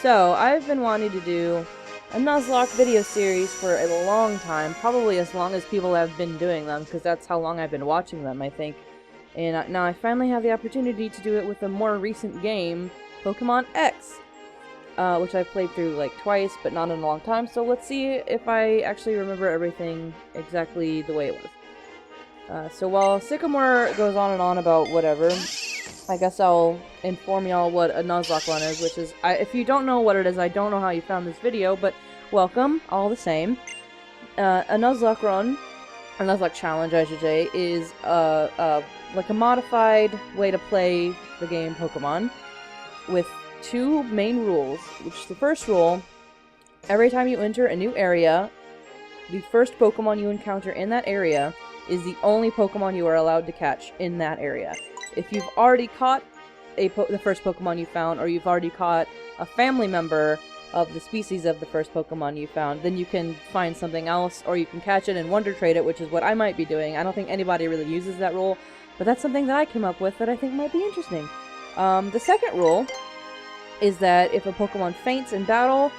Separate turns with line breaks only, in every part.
So, I've been wanting to do a Nuzlocke video series for a long time, probably as long as people have been doing them, because that's how long I've been watching them, I think. And now I finally have the opportunity to do it with a more recent game, Pokemon X, which I've played through like twice, but not in a long time, so let's see if I actually remember everything exactly the way it was. So while Sycamore goes on and on about whatever, I guess I'll inform y'all what a Nuzlocke run is, which is, if you don't know what it is, I don't know how you found this video, but welcome, all the same. A Nuzlocke run, a Nuzlocke challenge, I should say, is like a modified way to play the game Pokemon, with two main rules, which the first rule, every time you enter a new area, the first Pokemon you encounter in that area is the only Pokemon you are allowed to catch in that area. If you've already caught the first Pokemon you found, or you've already caught a family member of the species of the first Pokemon you found, then you can find something else, or you can catch it and wonder trade it, which is what I might be doing. I don't think anybody really uses that rule, but that's something that I came up with that I think might be interesting. The second rule is that if a Pokemon faints in battle,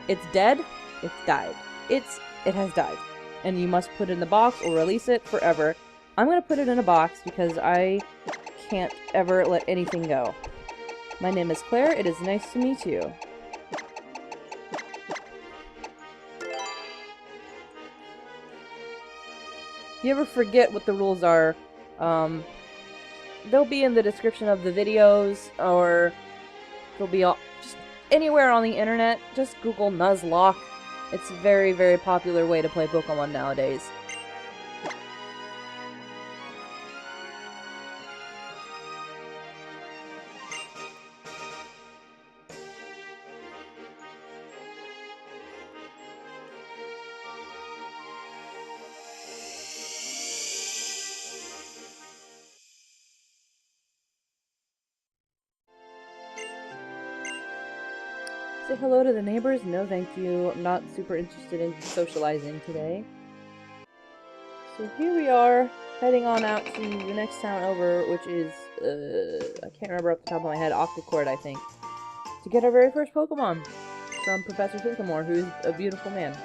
it's dead, it's died. It has died. And you must put it in the box or release it forever. I'm gonna put it in a box because I can't ever let anything go. My name is Claire, it is nice to meet you. If you ever forget what the rules are, they'll be in the description of the videos, or they'll be just anywhere on the internet. Just Google Nuzlocke. It's a very, very popular way to play Pokemon nowadays. Say hello to the neighbors? No, thank you. I'm not super interested in socializing today. So here we are, heading on out to the next town over, which is, I can't remember off the top of my head, Octocord, I think, to get our very first Pokemon from Professor Sycamore, who's a beautiful man.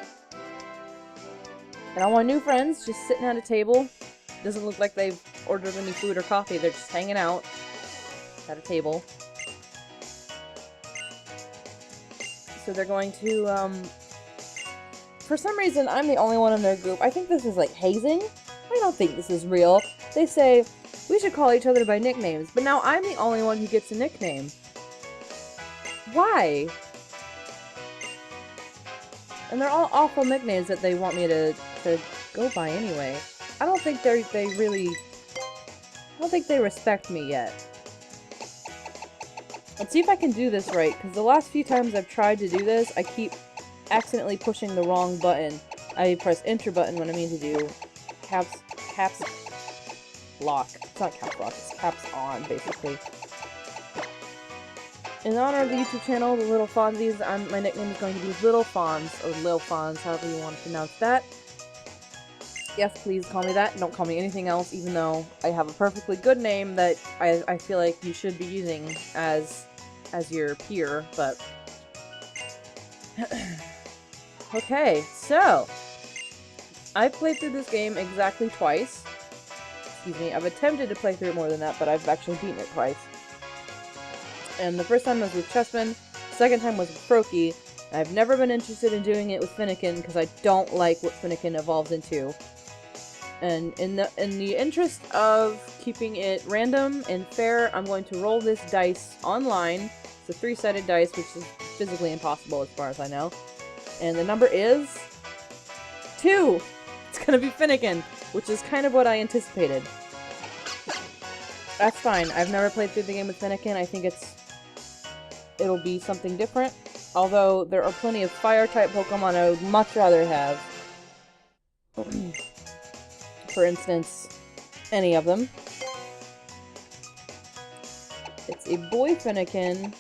And all my new friends just sitting at a table. Doesn't look like they've ordered any food or coffee, they're just hanging out at a table. So they're going to, for some reason, I'm the only one in their group. I think this is like hazing. I don't think this is real. They say, we should call each other by nicknames, but now I'm the only one who gets a nickname. Why? And they're all awful nicknames that they want me to go by anyway. I don't think I don't think they respect me yet. Let's see if I can do this right, because the last few times I've tried to do this, I keep accidentally pushing the wrong button. I press enter button when I mean to do caps lock. It's not caps lock, it's caps on, basically. In honor of the YouTube channel, the Little Fonzies, my nickname is going to be Little Fonz, or Lil Fonz, however you want to pronounce that. Yes, please call me that. Don't call me anything else, even though I have a perfectly good name that I feel like you should be using as your peer, but... Okay, so... I've played through this game exactly twice. Excuse me, I've attempted to play through it more than that, but I've actually beaten it twice. And the first time was with Chessman, the second time was with Froakie. I've never been interested in doing it with Finnegan, because I don't like what Finnegan evolves into. And in the interest of keeping it random and fair, I'm going to roll this dice online. It's a 3-sided dice, which is physically impossible as far as I know. And the number is 2! It's gonna be Finnegan, which is kind of what I anticipated. That's fine. I've never played through the game with Finnegan. I think it'll be something different. Although there are plenty of fire-type Pokemon I would much rather have. For instance, any of them. It's a boy Finnegan.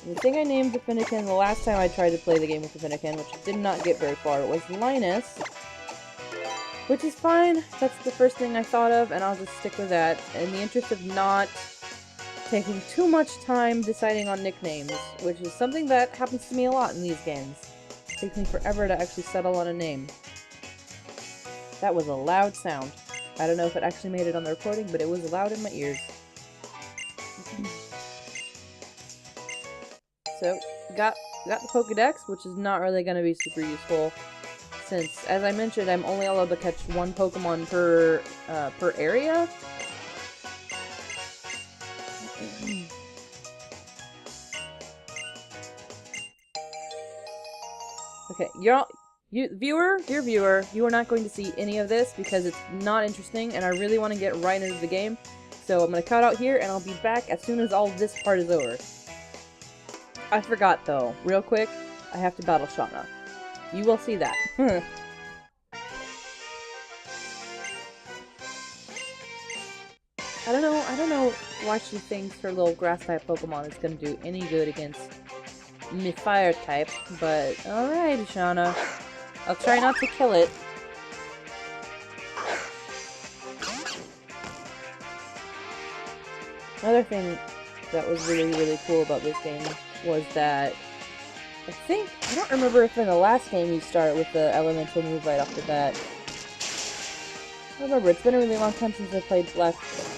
The thing I named the Finnegan the last time I tried to play the game with the Finnegan, which did not get very far, was Linus. Which is fine. That's the first thing I thought of, and I'll just stick with that. In the interest of not taking too much time deciding on nicknames, which is something that happens to me a lot in these games. It takes me forever to actually settle on a name. That was a loud sound. I don't know if it actually made it on the recording, but it was loud in my ears. So, got the Pokedex, which is not really going to be super useful, since, as I mentioned, I'm only allowed to catch one Pokemon per area. Okay, dear viewer, you are not going to see any of this because it's not interesting, and I really want to get right into the game. So I'm going to cut out here, and I'll be back as soon as all this part is over. I forgot, though. Real quick, I have to battle Shauna. You will see that. I don't know why she thinks her little grass-type Pokemon is going to do any good against me fire-type, but alright, Shauna. I'll try not to kill it. Another thing that was really, really cool about this game was that I don't remember if in the last game you start with the elemental move right off the bat. I don't remember, it's been a really long time since I played Black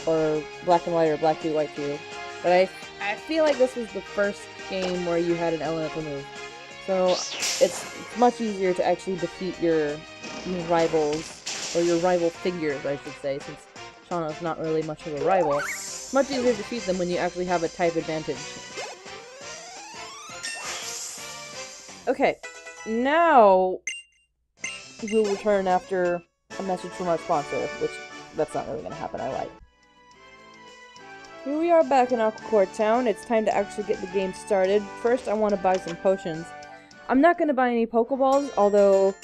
and White or Black 2, White 2. But I feel like this was the first game where you had an elemental move. So it's much easier to actually defeat your rivals, or your rival figures, I should say, since Shauna's not really much of a rival. It's much easier to defeat them when you actually have a type advantage. Okay, now we'll return after a message from our sponsor, which that's not really going to happen, I lied. Here we are back in Aquacore Town. It's time to actually get the game started. First, I want to buy some potions. I'm not going to buy any Pokeballs, although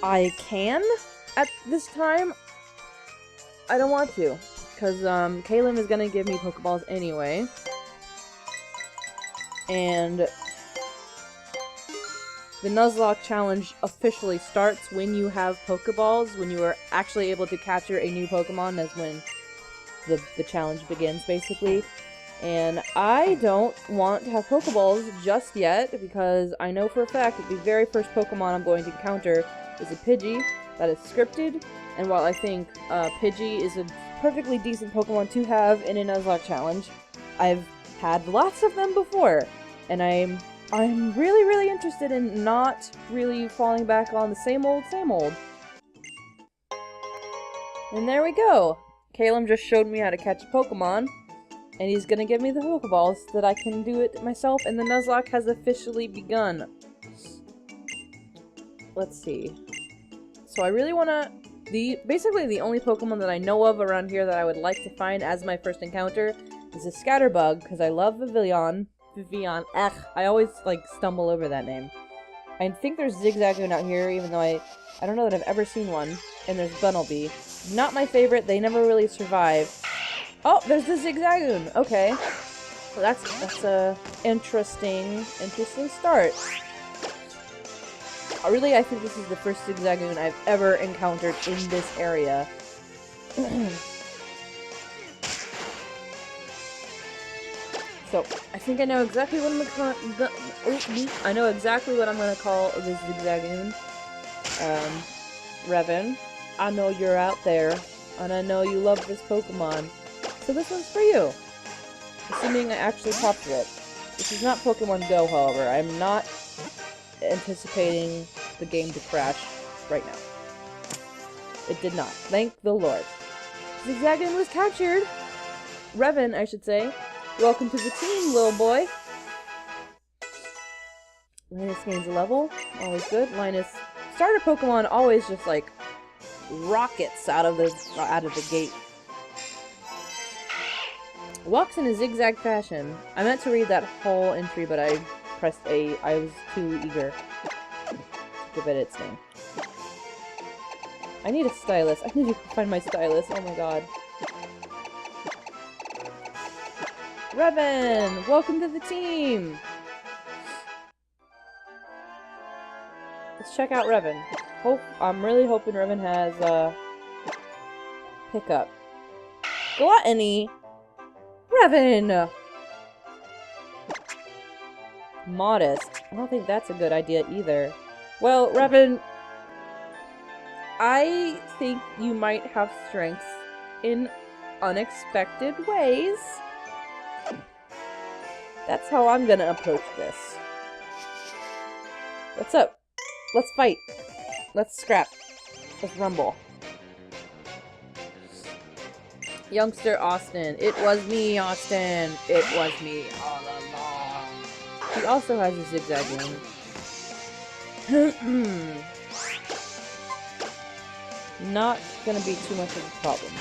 I can at this time. I don't want to, because Kalim is going to give me Pokeballs anyway. And the Nuzlocke challenge officially starts when you have Pokeballs, when you are actually able to capture a new Pokemon. That's when the challenge begins, basically. And I don't want to have Pokeballs just yet, because I know for a fact that the very first Pokemon I'm going to encounter is a Pidgey that is scripted, and while I think Pidgey is a perfectly decent Pokemon to have in a Nuzlocke challenge, I've had lots of them before, and I'm really, really interested in not really falling back on the same old, same old. And there we go! Caleb just showed me how to catch a Pokemon, and he's gonna give me the Pokeballs so that I can do it myself, and the Nuzlocke has officially begun. Let's see. So I really wanna... Basically the only Pokemon that I know of around here that I would like to find as my first encounter is a Scatterbug, because I love Vivillon. I always, stumble over that name. I think there's Zigzagoon out here, even though I don't know that I've ever seen one. And there's Bunnelby. Not my favorite, they never really survive. Oh, there's the Zigzagoon! Okay. Well, that's a interesting start. Really, I think this is the first Zigzagoon I've ever encountered in this area. So, I think I know exactly what I'm gonna call I know exactly what I'm gonna call this Zigzagoon. Revan, I know you're out there, and I know you love this Pokemon. So this one's for you. Assuming I actually capture it. This is not Pokemon Go, however. I'm not anticipating the game to crash right now. It did not. Thank the Lord. Zigzagoon was captured! Revan, I should say. Welcome to the team, little boy. Linus gains a level. Always good. Linus, starter Pokemon always just rockets out of the gate. Walks in a zigzag fashion. I meant to read that whole entry, but I pressed A. I was too eager to give it its name. I need a stylus. I need to find my stylus. Oh my god. Revan! Welcome to the team! Let's check out Revan. I'm really hoping Revan has, pickup. Gluttony! Revan! Modest. I don't think that's a good idea either. Well, Revan, I think you might have strengths in unexpected ways. That's how I'm gonna approach this. What's up? Let's fight. Let's scrap. Let's rumble. Youngster Austin. It was me, Austin. It was me all along. He also has a zigzag wing. Not gonna be too much of a problem.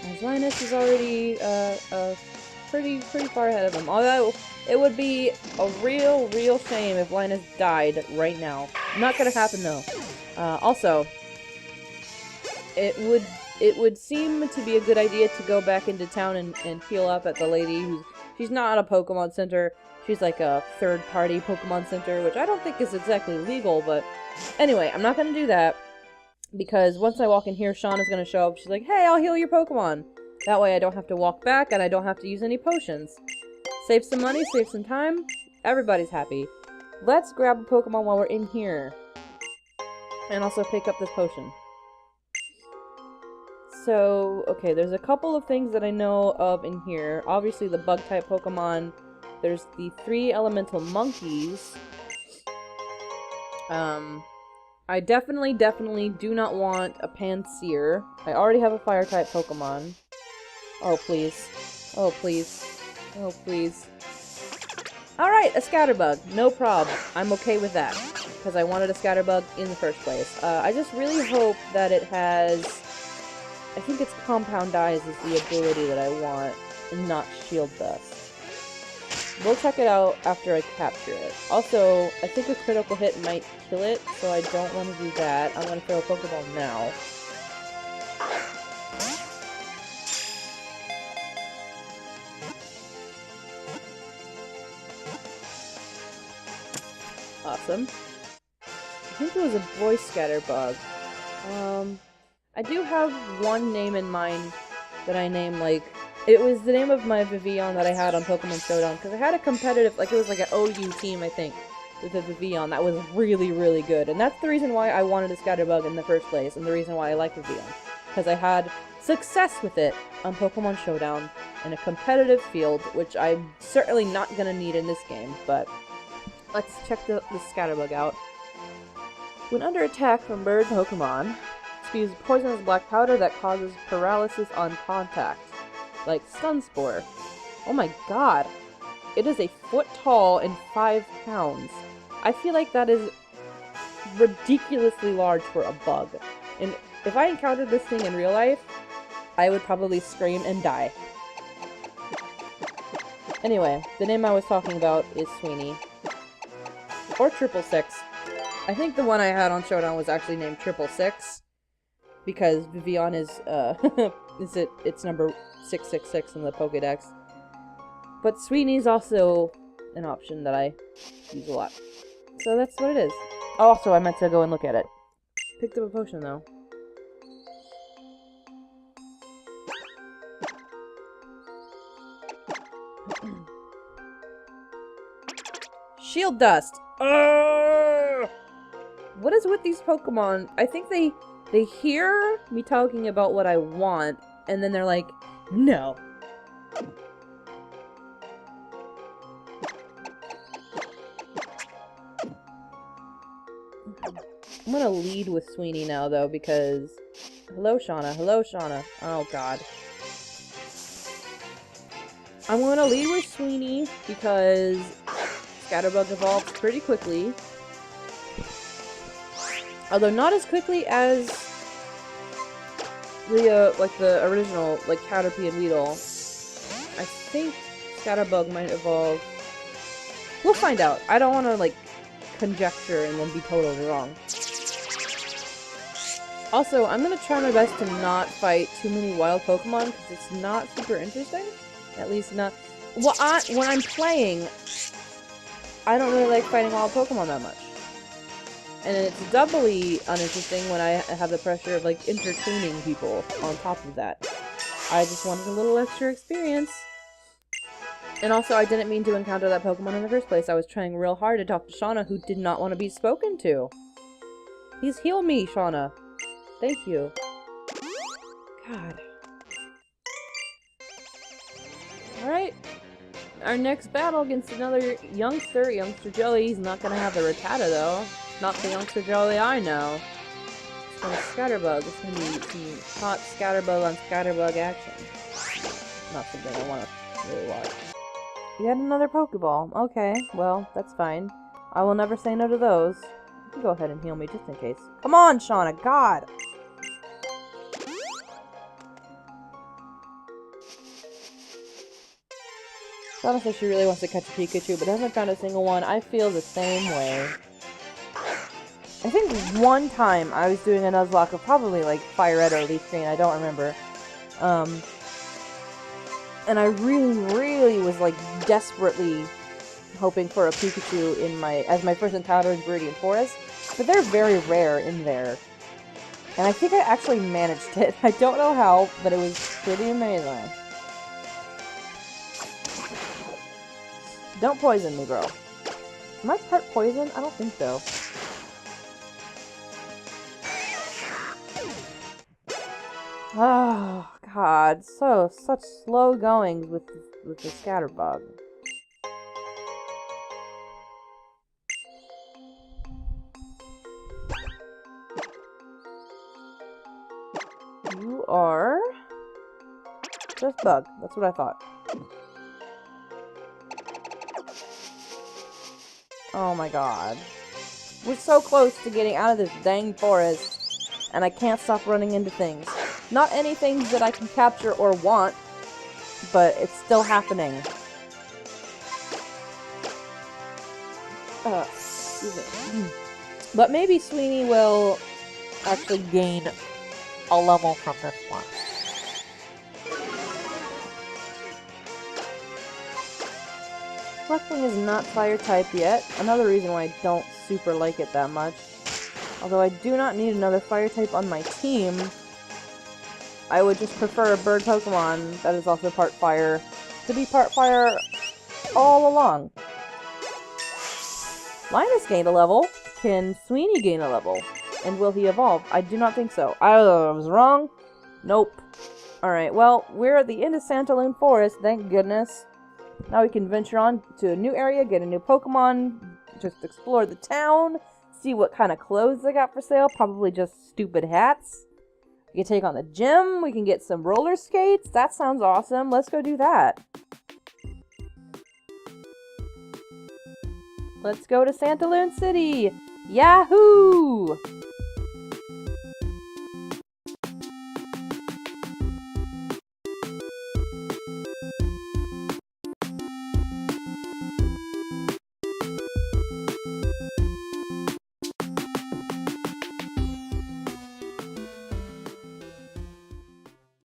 As Linus is already pretty far ahead of him. Although it would be a real shame if Linus died right now. Not gonna happen though. Also, it would seem to be a good idea to go back into town and heal up at the lady she's not a Pokemon Center. She's like a third-party Pokemon Center, which I don't think is exactly legal, but anyway, I'm not gonna do that because once I walk in here, Shauna's gonna show up. She's like, hey, I'll heal your Pokemon. That way I don't have to walk back and I don't have to use any potions. Save some money, save some time. Everybody's happy. Let's grab a Pokemon while we're in here. And also pick up this potion. So, okay, there's a couple of things that I know of in here. Obviously the bug-type Pokemon. There's the 3 elemental monkeys. I definitely do not want a Panseer. I already have a fire-type Pokemon. Oh, please. Oh, please. Oh, please. Alright, a Scatterbug. No prob. I'm okay with that. Because I wanted a Scatterbug in the first place. I just really hope that it has... I think it's Compound Eyes is the ability that I want, and not Shield Dust. We'll check it out after I capture it. Also, I think a critical hit might kill it, so I don't want to do that. I'm going to throw a Pokeball now. Awesome. I think it was a voice Scatterbug. I do have one name in mind that I named, like, it was the name of my Vivillon that I had on Pokemon Showdown, because I had a competitive, like, it was like an OU team, I think, with a Vivillon that was really good, and that's the reason why I wanted a Scatterbug in the first place, and the reason why I like Vivillon, because I had success with it on Pokemon Showdown in a competitive field, which I'm certainly not gonna need in this game, but let's check the Scatterbug out. When under attack from bird Pokemon, spews poisonous black powder that causes paralysis on contact, like Stun Spore. Oh my god. It is a foot tall and 5 pounds. I feel like that is ridiculously large for a bug. And if I encountered this thing in real life, I would probably scream and die. Anyway, the name I was talking about is Sweeney. Or 666. I think the one I had on Showdown was actually named 666. Because Vivillon is, it's number 666 in the Pokédex. But Sweeney's also an option that I use a lot. So that's what it is. Also, I meant to go and look at it. Picked up a potion, though. Shield Dust! What is with these Pokemon? I think they hear me talking about what I want, and then they're like, no. I'm gonna lead with Sweeney now, though, because... Hello, Shauna. Hello, Shauna. Oh, God. I'm gonna lead with Sweeney, because Scatterbug evolves pretty quickly. Although not as quickly as the, like, the original, like, Caterpie and Weedle. I think Scatterbug might evolve... We'll find out. I don't want to, like, conjecture and then be totally wrong. Also, I'm gonna try my best to not fight too many wild Pokemon, because it's not super interesting. At least not... Well, when I'm playing, I don't really like fighting wild Pokemon that much. And it's doubly uninteresting when I have the pressure of, like, entertaining people on top of that. I just wanted a little extra experience. And also, I didn't mean to encounter that Pokemon in the first place. I was trying real hard to talk to Shauna, who did not want to be spoken to. Please heal me, Shauna. Thank you. God. Alright. Our next battle against another youngster, Youngster Joey. He's not gonna have the Rattata, though. Not the Youngster Joey I know. It's gonna Scatterbug. It's gonna be some hot Scatterbug on Scatterbug action. Not something I want to really watch. Yet another Pokeball. Okay, well, that's fine. I will never say no to those. You can go ahead and heal me just in case. Come on, Shauna, God! Shauna says she really wants to catch a Pikachu, but hasn't found a single one. I feel the same way. I think one time I was doing a Nuzlocke of probably like Fire Red or Leaf Green, I don't remember. And I really was like desperately hoping for a Pikachu in as my first encounter in Viridian Forest, but they're very rare in there. And I think I actually managed it. I don't know how, but it was pretty amazing. Don't poison me, bro. Am I part poison? I don't think so. Oh, God. Such slow goings with the Scatterbug. You are just Bug. That's what I thought. Oh my God. We're so close to getting out of this dang forest, and I can't stop running into things. Not any things that I can capture or want, but it's still happening. Excuse me. But maybe Sweeney will actually gain a level from this one. Fletchling is not fire type yet. Another reason why I don't super like it that much. Although I do not need another fire type on my team, I would just prefer a bird Pokemon that is also part fire to be part fire all along. Linus gained a level. Can Sweeney gain a level? And will he evolve? I do not think so. I was wrong. Nope. Alright, well, we're at the end of Santalune Forest, thank goodness. Now we can venture on to a new area, get a new Pokemon, just explore the town, see what kind of clothes they got for sale, probably just stupid hats. We can take on the gym, we can get some roller skates, that sounds awesome, let's go do that. Let's go to Santalune City! Yahoo!